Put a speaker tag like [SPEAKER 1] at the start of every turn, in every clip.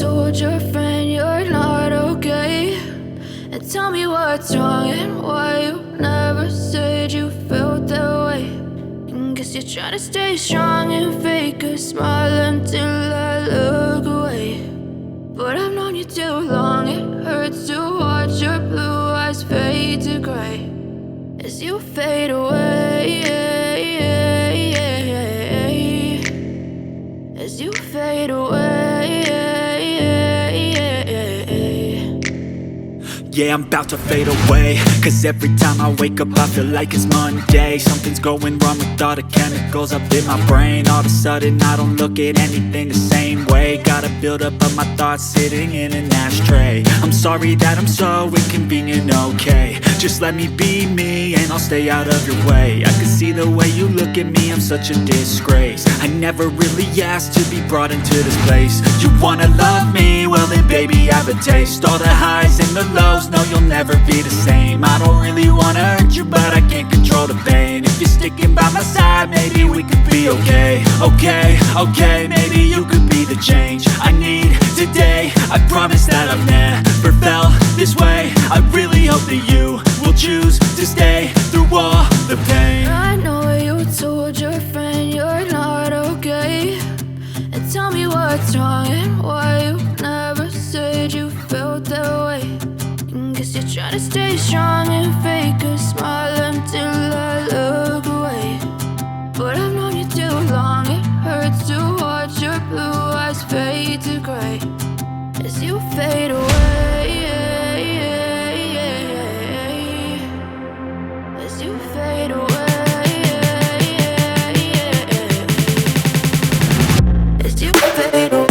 [SPEAKER 1] told your friend you're not okay? And tell me what's wrong and why you never said you felt that way. And guess you're trying to stay strong and fake a smile until I look away. But I've known you too long, it hurts to watch your blue eyes fade to gray as you fade away, as you fade away.
[SPEAKER 2] Yeah, I'm about to fade away, cause every time I wake up I feel like it's Monday. Something's going wrong with all the chemicals up in my brain. All of a sudden I don't look at anything the same way. Gotta build up of my thoughts sitting in an ashtray. I'm sorry that I'm so inconvenient, okay? Just let me be me and I'll stay out of your way. I can see the way you look at me, I'm such a disgrace. I never really asked to be brought into this place. You wanna love me? Well then baby have a taste. All the highs and the lows, no you'll never be the same. I don't really wanna hurt you but I can't control the pain. If you're sticking by my side maybe we could be okay. Okay, maybe you could be the change I need today. I promise that I've never felt this way. I really hope that you will choose to stay through all the pain.
[SPEAKER 1] I know you told your friend you're not okay. And tell me what's wrong and why you never said you felt that way. And guess you're trying to stay strong and fake a smile until I look away. But I've known you too long, it hurts to watch your blue eyes fade to gray as you fade away, as you fade away, as you fade away.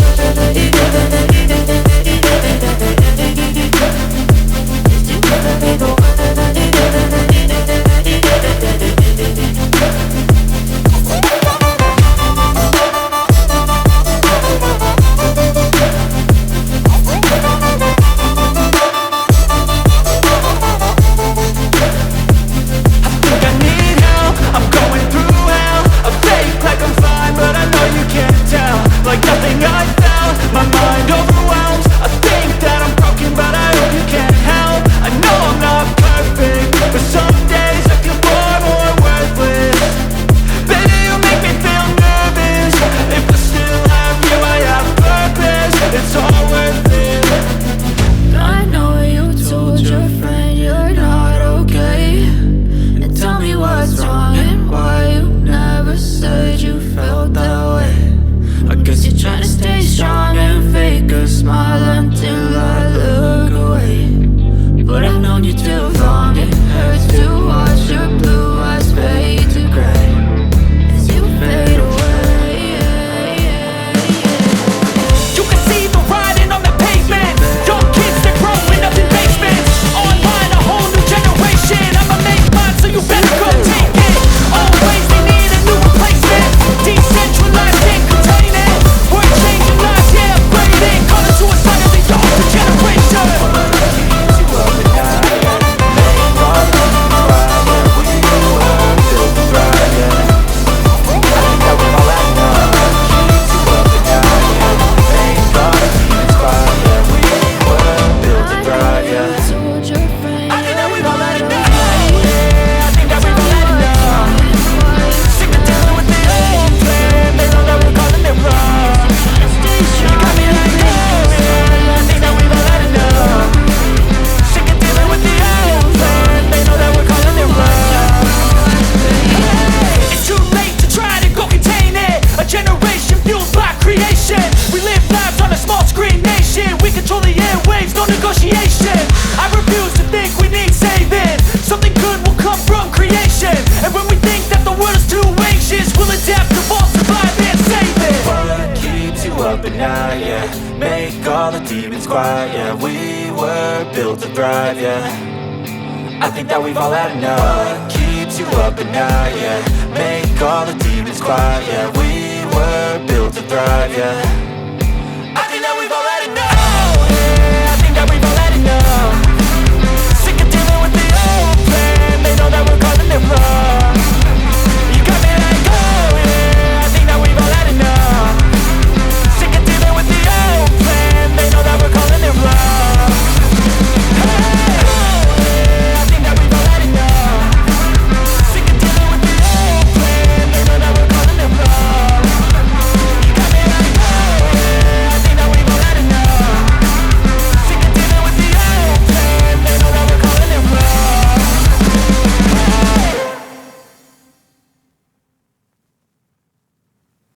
[SPEAKER 2] Make all the demons quiet, yeah. We were built to thrive, yeah. I think that we've all had enough. What keeps you up at night, yeah. Make all the demons quiet, yeah. We were built to thrive, yeah.